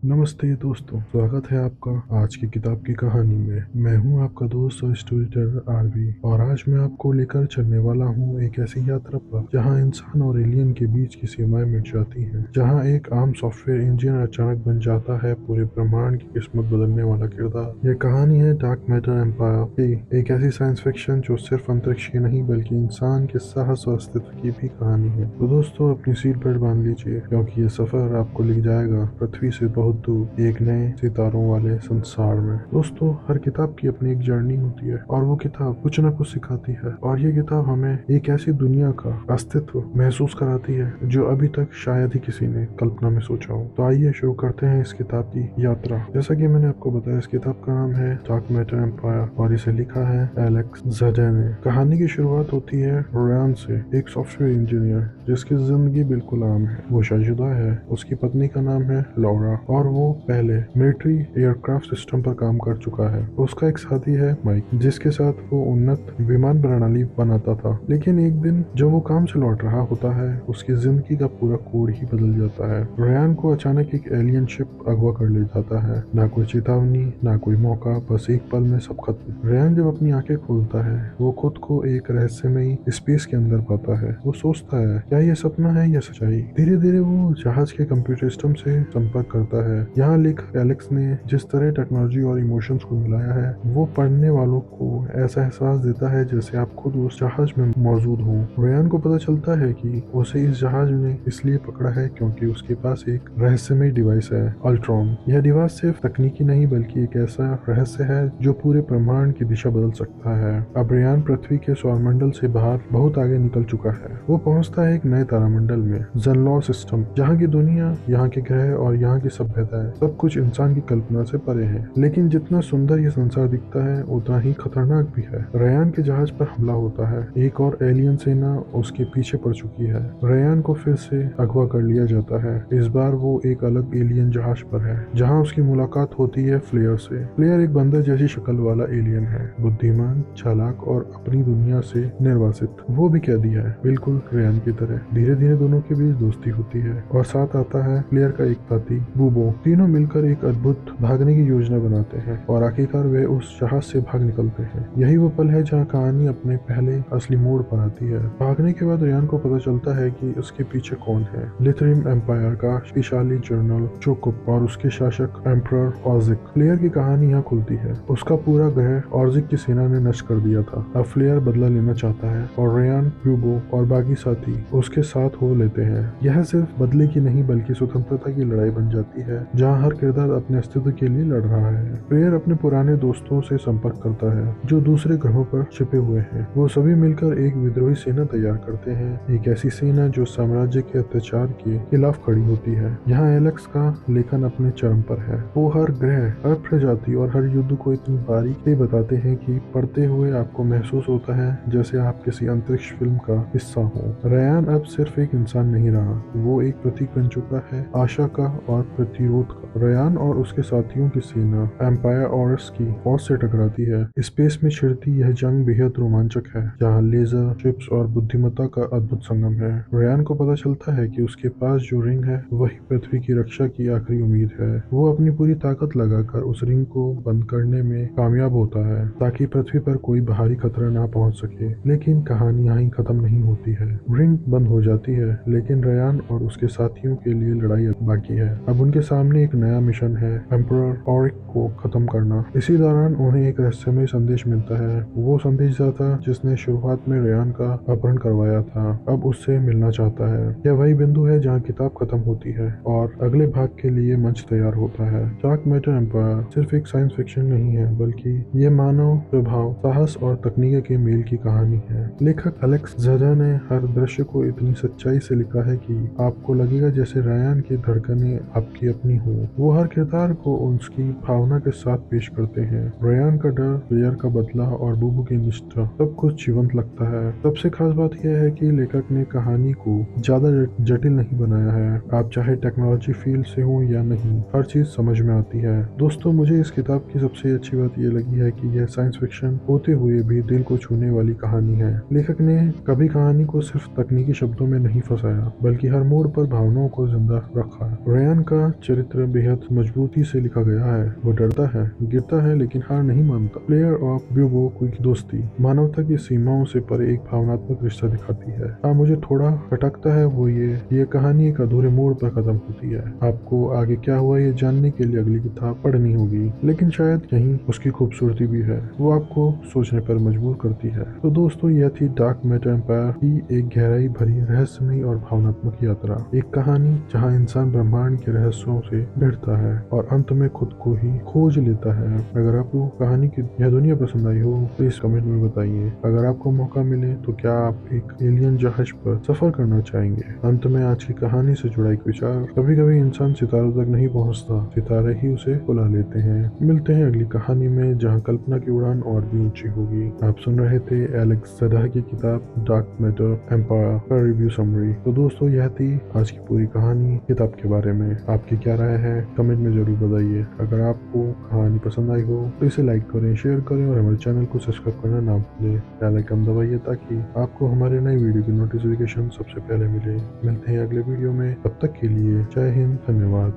नमस्ते दोस्तों, स्वागत है आपका आज की किताब की कहानी में। मैं हूं आपका दोस्त और स्टोरी टेलर आरवी, और आज मैं आपको लेकर चलने वाला हूं एक ऐसी यात्रा पर जहां इंसान और एलियन के बीच की सीमाएं मिट जाती हैं, जहां एक आम सॉफ्टवेयर इंजीनियर अचानक बन जाता है पूरे ब्रह्मांड की किस्मत बदलने वाला किरदार। यह कहानी है डार्क मैटर एम्पायर की, एक ऐसी साइंस फिक्शन जो सिर्फ अंतरिक्ष की नहीं बल्कि इंसान के साहस और अस्तित्व की भी कहानी है। तो दोस्तों, अपनी सीट बेल्ट बांध लीजिए, क्योंकि ये सफर आपको ले जाएगा पृथ्वी से बहुत दूर एक नए सितारों वाले संसार में। दोस्तों, हर किताब की अपनी एक जर्नी होती है, और वो किताब कुछ न कुछ सिखाती है। और ये किताब हमें एक ऐसी दुनिया का अस्तित्व महसूस कराती है जो अभी तक शायद ही किसी ने कल्पना में सोचा हो। तो आइए शुरू करते हैं इस किताब की यात्रा। जैसा कि मैंने आपको बताया, इस किताब का नाम है डार्क मैटर एम्पायर, और इसे लिखा है एलेक्स ज़ाडे ने। कहानी की शुरुआत होती है रयान से, एक सॉफ्टवेयर इंजीनियर जिसकी जिंदगी बिल्कुल आम है। वो शादीशुदा है, उसकी पत्नी का नाम है लॉरा, और वो पहले मिलिट्री एयरक्राफ्ट सिस्टम पर काम कर चुका है। उसका एक साथी है माइक, जिसके साथ वो उन्नत विमान प्रणाली बनाता था। लेकिन एक दिन जब वो काम से लौट रहा होता है, उसकी जिंदगी का पूरा कोड ही बदल जाता है। रयान को अचानक एक एलियन शिप अगवा कर ले जाता है। ना कोई चेतावनी, ना कोई मौका, बस एक पल में सब खत्म। रयान जब अपनी आंखें खोलता है, वो खुद को एक रहस्यमयी स्पेस के अंदर पाता है। वो सोचता है, क्या ये सपना है या सच्चाई? धीरे धीरे वो जहाज के कंप्यूटर सिस्टम से संपर्क करता है। यहाँ लेखक एलेक्स ने जिस तरह टेक्नोलॉजी और इमोशंस को मिलाया है, वो पढ़ने वालों को ऐसा एहसास देता है जैसे आप खुद उस जहाज में मौजूद हो। रेयान को पता चलता है कि उसे इस जहाज ने इसलिए पकड़ा है क्योंकि उसके पास एक रहस्यमय डिवाइस है, अल्ट्रॉन। यह डिवाइस सिर्फ तकनीकी नहीं बल्कि एक ऐसा रहस्य है जो पूरे ब्रह्मांड की दिशा बदल सकता है। अब रेयान पृथ्वी के सौरमंडल से बाहर बहुत आगे निकल चुका है। वो पहुंचता है एक नए तारामंडल में, ज़नलॉ सिस्टम, जहाँ की दुनिया, यहाँ के ग्रह और यहाँ की सभ्यताएं सब कुछ इंसान की कल्पना से परे है। लेकिन जितना सुंदर ये संसार दिखता है, उतना ही खतरनाक भी है। रयान के जहाज पर हमला होता है। एक और एलियन सेना उसके पीछे पड़ चुकी है। रयान को फिर से अगवा कर लिया जाता है। इस बार वो एक अलग एलियन जहाज पर है, जहाँ उसकी मुलाकात होती है फ्लेयर से। फ्लेयर एक बंदर जैसी शक्ल वाला एलियन है, बुद्धिमान, चालाक और अपनी दुनिया से निर्वासित। वो भी कैदी है, बिल्कुल रयान की तरह। धीरे धीरे दोनों के बीच दोस्ती होती है, और साथ आता है फ्लेयर का एक साथी बूबो। तीनों मिलकर एक अद्भुत भागने की योजना बनाते हैं, और आखिरकार वे उस जहाज से भाग निकलते हैं। यही वो पल है जहाँ कहानी अपने पहले असली मोड़ पर आती है। भागने के बाद रयान को पता चलता है कि उसके पीछे कौन है। लिथरिम एम्पायर का शक्तिशाली जनरल चोकुप और उसके शासक एम्परर ऑजिक। फ्लेयर की कहानी यहाँ खुलती है। उसका पूरा ग्रह ऑजिक की सेना ने नष्ट कर दिया था। अब फ्लेयर बदला लेना चाहता है, और रयान, ब्यूबो और बाकी साथी उसके साथ हो लेते हैं। यह सिर्फ बदले की नहीं बल्कि स्वतंत्रता की लड़ाई बन जाती है, जहाँ हर किरदार अपने अस्तित्व के लिए लड़ रहा है। फ्लेयर अपने पुराने दोस्तों से संपर्क करता है जो दूसरे ग्रहों पर छिपे हुए हैं। वो सभी मिलकर एक विद्रोही सेना तैयार करते हैं, एक ऐसी सेना जो साम्राज्य के अत्याचार के खिलाफ खड़ी होती है। यहाँ एलेक्स का लेखन अपने चरम पर है। वो हर ग्रह, हर प्रजाति और हर युद्ध को इतनी बारीकी से बताते हैं कि पढ़ते हुए आपको महसूस होता है जैसे आप किसी अंतरिक्ष फिल्म का हिस्सा हो। रयान अब सिर्फ एक इंसान नहीं रहा, वो एक प्रतीक बन चुका है, आशा का और प्रतिरोध का। रयान और उसके साथियों की सेना एम्पायर ऑर्स की फौज से टकराती है। स्पेस में छिड़ती यह जंग बेहद रोमांचक है, जहाँ लेजर, चिप्स और बुद्धिमत्ता का अद्भुत संगम है। रयान को पता चलता है कि उसके पास जो रिंग है वही पृथ्वी की रक्षा की आखिरी उम्मीद है। वो अपनी पूरी ताकत लगाकर उस रिंग को बंद करने में कामयाब होता है, ताकि पृथ्वी पर कोई बाहरी खतरा ना पहुंच सके। लेकिन कहानी यहाँ खत्म नहीं होती है। रिंग बंद हो जाती है, लेकिन रयान और उसके साथियों के लिए लड़ाई बाकी है। अब उनके सामने एक नया मिशन है, एम्परर ऑरिक को खत्म करना। इसी दौरान उन्हें एक रहस्यमय संदेश मिलता है। वो संदेशदाता जिसने शुरुआत में रयान का अपहरण करवाया था, अब उससे मिलना चाहता है। यह वही बिंदु है जहाँ किताब खत्म होती है और अगले भाग के लिए मंच तैयार होता है। डार्क मैटर एम्पायर सिर्फ एक साइंस फिक्शन नहीं है, बल्कि ये मानव स्वभाव, साहस और तकनीक के मेल की कहानी है। लेखक एलेक्स ज़ाडे ने हर दृश्य को इतनी सच्चाई से लिखा है कि आपको लगेगा जैसे रयान की धड़कनें आपकी अपनी हो। वो हर किरदार को उसकी भावना के साथ पेश करते हैं। रयान का डर, फ्लेयर का बदला और बूबू की निष्ठा, सब कुछ जीवंत लगता है। सबसे खास बात यह है कि लेखक ने कहानी को ज्यादा जटिल नहीं बनाया है। आप चाहे टेक्नोलॉजी फील्ड से हो या नहीं, हर चीज समझ में आती है। दोस्तों, मुझे इस किताब की सबसे अच्छी बात यह लगी है कि यह साइंस फिक्शन होते हुए भी दिल को छूने वाली कहानी है। लेखक ने कभी कहानी को सिर्फ तकनीकी शब्दों में नहीं फंसाया, बल्कि हर मोड़ पर भावनाओं को जिंदा रखा। रयान का चरित्र बेहद मजबूती से लिखा गया है। वो डरता है, गिरता है, लेकिन हार नहीं मानता। प्लेयर ऑफ ब्यूबो की दोस्ती मानवता की सीमाओं से परे एक भावनात्मक रिश्ता दिखाती है। मुझे थोड़ा खटकता है वो ये कहानी एक अधूरे मोड़ पर खत्म होती है। आपको आगे क्या हुआ ये जानने के लिए अगली किताब पढ़नी होगी, लेकिन शायद यहीं उसकी खूबसूरती भी है, वो आपको सोचने पर मजबूर करती है। तो दोस्तों, यह थी डार्क मैटर एम्पायर की एक गहराई भरी, रहस्यमयी और भावनात्मक यात्रा। एक कहानी जहां इंसान ब्रह्मांड के रहस्यों से भिड़ता है और अंत में खुद को ही खोज लेता है। अगर आपको कहानी की यह दुनिया पसंद आई हो तो इस कमेंट में बताइए। अगर आपको मौका मिले तो क्या आप एक एलियन जहाज पर सफर करना चाहेंगे? अंत में आज की कहानी से जुड़ा एक विचार, कभी कभी इंसान सितारों तक नहीं पहुंचता, सितारे ही उसे बुला लेते हैं। मिलते हैं अगली कहानी में जहां कल्पना की उड़ान और भी ऊंची होगी। आप सुन रहे थे एलेक्स सदा की किताब डार्क मैटर एम्पायर का रिव्यू समरी। तो दोस्तों, यह थी आज की पूरी कहानी किताब के बारे में। आपकी क्या राय है कमेंट में जरूर बताइए। अगर आपको कहानी पसंद आई हो तो इसे लाइक करें, शेयर करें और हमारे चैनल को सब्सक्राइब करना ना भूलें। बेल आइकन दबाइए ताकि आपको हमारे नए वीडियो की नोटिफिकेशन सबसे पहले मिले। मिलते हैं अगले वीडियो में, तब तक के लिए जय हिंद, धन्यवाद।